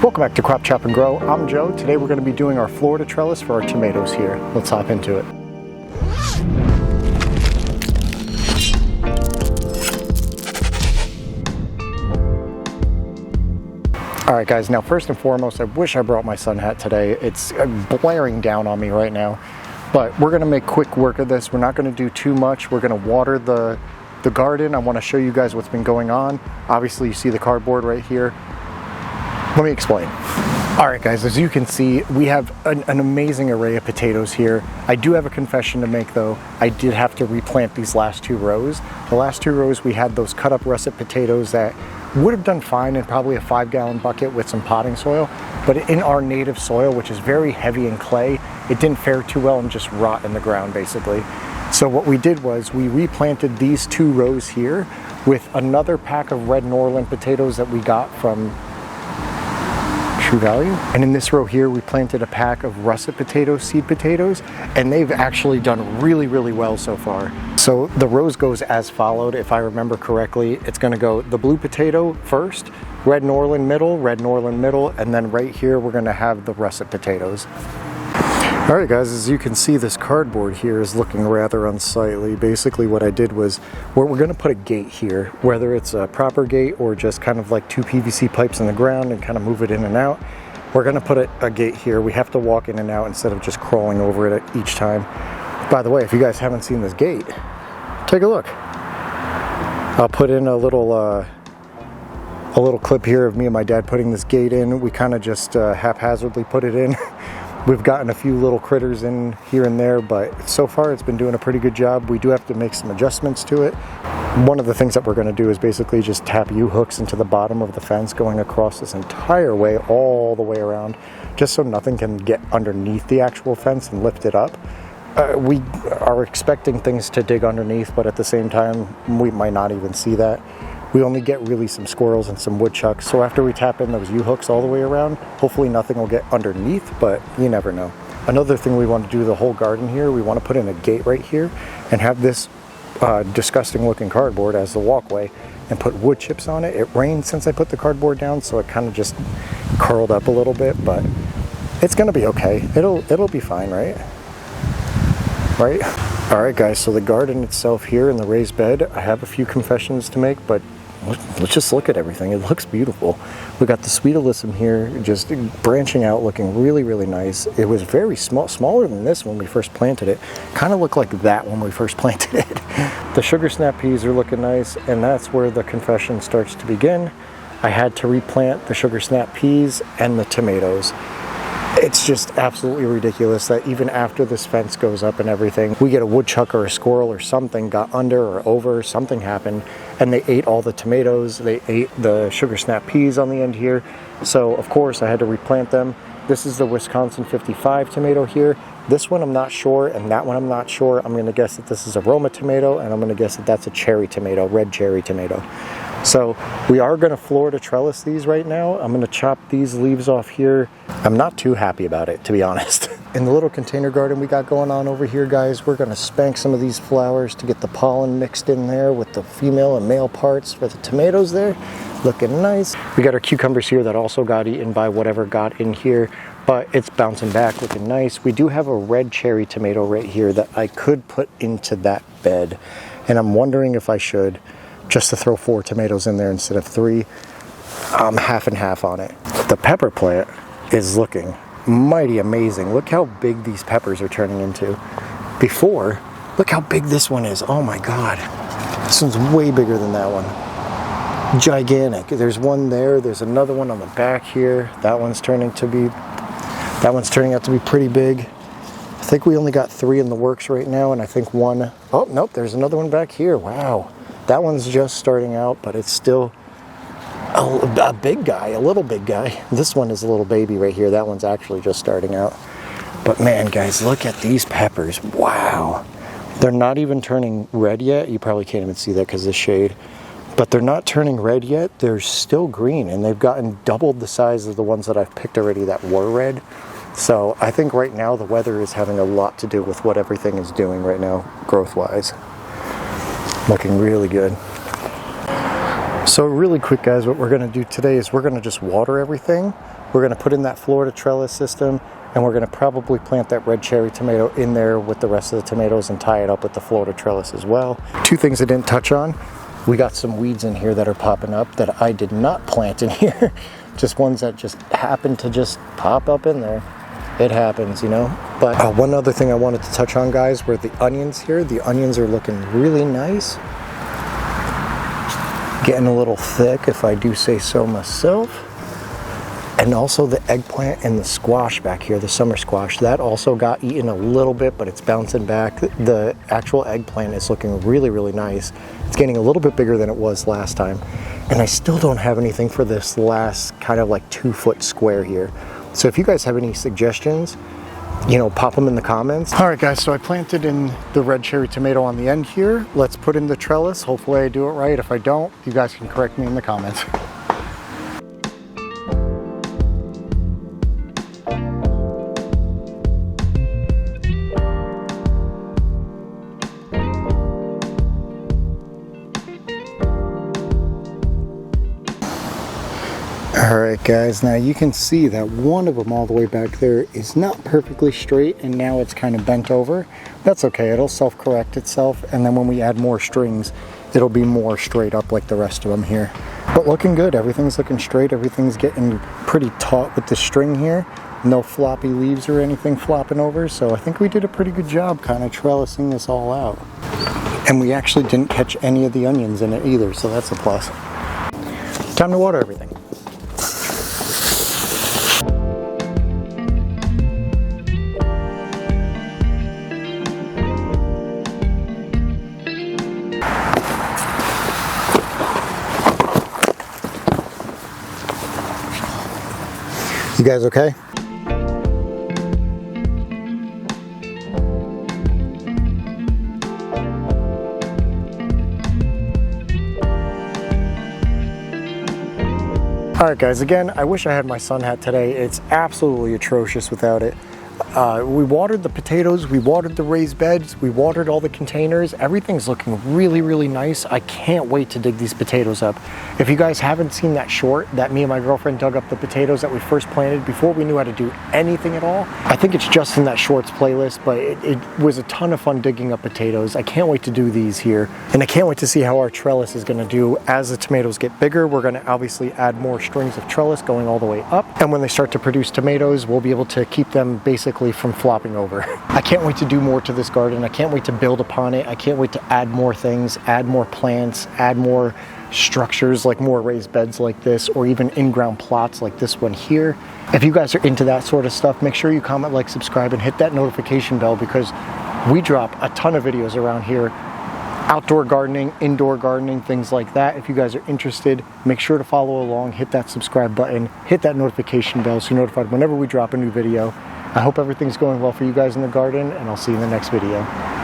Welcome back to Crop Chop and Grow. I'm Joe. Today we're going to be doing our Florida trellis for our tomatoes here. Let's hop into it. Alright guys, now first and foremost, I wish I brought my sun hat today. It's blaring down on me right now. But we're going to make quick work of this. We're not going to do too much. We're going to water the garden. I want to show you guys what's been going on. Obviously you see the cardboard right here. Let me explain. All right guys, as you can see, we have an amazing array of potatoes here. I do have a confession to make though. I did have to replant these last two rows. The last two rows we had those cut up russet potatoes that would have done fine in probably a 5-gallon bucket with some potting soil, but in our native soil, which is very heavy in clay, it didn't fare too well and just rot in the ground basically. So what we did was we replanted these two rows here with another pack of red Norland potatoes that we got from True Value. And in this row here, we planted a pack of russet potatoes, seed potatoes, and they've actually done really, really well so far. So the rows goes as followed. If I remember correctly, it's gonna go the blue potato first, red Norland middle, and then right here, we're gonna have the russet potatoes. All right guys, as you can see, this cardboard here is looking rather unsightly. Basically what I did was, we're gonna put a gate here, whether it's a proper gate or just kind of like two PVC pipes in the ground and kind of move it in and out. We're gonna put a gate here. We have to walk in and out instead of just crawling over it each time. By the way, if you guys haven't seen this gate, take a look. I'll put in a little clip here of me and my dad putting this gate in. We kind of just haphazardly put it in. We've gotten a few little critters in here and there, but so far it's been doing a pretty good job. We do have to make some adjustments to it. One of the things that we're going to do is basically just tap U-hooks into the bottom of the fence going across this entire way, all the way around, just so nothing can get underneath the actual fence and lift it up. We are expecting things to dig underneath, but at the same time, we might not even see that. We only get really some squirrels and some woodchucks. So after we tap in those U-hooks all the way around, hopefully nothing will get underneath, but you never know. Another thing we want to do the whole garden here, we want to put in a gate right here and have this disgusting looking cardboard as the walkway and put wood chips on it. It rained since I put the cardboard down, so it kind of just curled up a little bit, but it's going to be okay. It'll be fine, right? Right? All right guys, so the garden itself here in the raised bed, I have a few confessions to make, but let's just look at everything. It looks beautiful. We got the sweet elusive here just branching out, looking really, really nice. It was very small, smaller than this when we first planted it. Kind of looked like that when we first planted it. The sugar snap peas are looking nice, and that's where the confession starts to begin. I had to replant the sugar snap peas and the tomatoes. It's just absolutely ridiculous that even after this fence goes up and everything, we get a woodchuck or a squirrel or something got under or over, something happened, and they ate all the tomatoes, they ate the sugar snap peas on the end here. So of course I had to replant them. This is the Wisconsin 55 tomato here. This one I'm not sure, and that one I'm not sure. I'm gonna guess that this is a Roma tomato, and I'm gonna guess that that's a cherry tomato, red cherry tomato. So we are gonna Florida trellis these right now. I'm gonna chop these leaves off here. I'm not too happy about it, to be honest. In the little container garden we got going on over here, guys, we're gonna spank some of these flowers to get the pollen mixed in there with the female and male parts for the tomatoes there. Looking nice. We got our cucumbers here that also got eaten by whatever got in here, but it's bouncing back, looking nice. We do have a red cherry tomato right here that I could put into that bed, and I'm wondering if I should, just to throw 4 tomatoes in there instead of 3. I'm half and half on it. The pepper plant is looking mighty amazing. Look how big these peppers are turning into. Before, look how big this one is. Oh my God. This one's way bigger than that one. Gigantic. There's one there. There's another one on the back here. That one's turning out to be pretty big. I think we only got 3 in the works right now, and I think one, oh nope, there's another one back here. Wow. That one's just starting out, but it's still a big guy, a little big guy. This one is a little baby right here. That one's actually just starting out. But man, guys, look at these peppers. Wow. They're not even turning red yet. You probably can't even see that because of the shade. But they're not turning red yet. They're still green, and they've gotten doubled the size of the ones that I've picked already that were red. So I think right now the weather is having a lot to do with what everything is doing right now, growth-wise. Looking really good. So really quick guys, what we're going to do today is we're going to just water everything. We're going to put in that Florida trellis system, and we're going to probably plant that red cherry tomato in there with the rest of the tomatoes and tie it up with the Florida trellis as well. Two things I didn't touch on. We got some weeds in here that are popping up that I did not plant in here. Just ones that just happen to just pop up in there. It happens, you know. But one other thing I wanted to touch on, guys, were the onions here. The onions are looking really nice. Getting a little thick, if I do say so myself. And also the eggplant and the squash back here, the summer squash, that also got eaten a little bit, but it's bouncing back. The actual eggplant is looking really, really nice. It's getting a little bit bigger than it was last time. And I still don't have anything for this last kind of like 2-foot square here. So if you guys have any suggestions, you know, pop them in the comments. All right, guys, so I planted in the red cherry tomato on the end here. Let's put in the trellis. Hopefully I do it right. If I don't, you guys can correct me in the comments. Alright guys, now you can see that one of them all the way back there is not perfectly straight, and now it's kind of bent over. That's okay, it'll self-correct itself, and then when we add more strings, it'll be more straight up like the rest of them here. But looking good, everything's looking straight, everything's getting pretty taut with the string here. No floppy leaves or anything flopping over, so I think we did a pretty good job kind of trellising this all out. And we actually didn't catch any of the onions in it either, so that's a plus. Time to water everything. You guys okay? Alright guys, again, I wish I had my sun hat today. It's absolutely atrocious without it. We watered the potatoes, we watered the raised beds, we watered all the containers. Everything's looking really, really nice. I can't wait to dig these potatoes up. If you guys haven't seen that short that me and my girlfriend dug up the potatoes that we first planted before we knew how to do anything at all, I think it's just in that shorts playlist, but it was a ton of fun digging up potatoes. I can't wait to do these here. And I can't wait to see how our trellis is gonna do. As the tomatoes get bigger, we're gonna obviously add more strings of trellis going all the way up. And when they start to produce tomatoes, we'll be able to keep them basically from flopping over. I can't wait to do more to this garden. I can't wait to build upon it. I can't wait to add more things, add more plants, add more structures like more raised beds like this, or even in-ground plots like this one here. If you guys are into that sort of stuff, make sure you comment, like, subscribe, and hit that notification bell, because we drop a ton of videos around here. Outdoor gardening, indoor gardening, things like that. If you guys are interested, make sure to follow along, hit that subscribe button, hit that notification bell so you're notified whenever we drop a new video. I hope everything's going well for you guys in the garden, and I'll see you in the next video.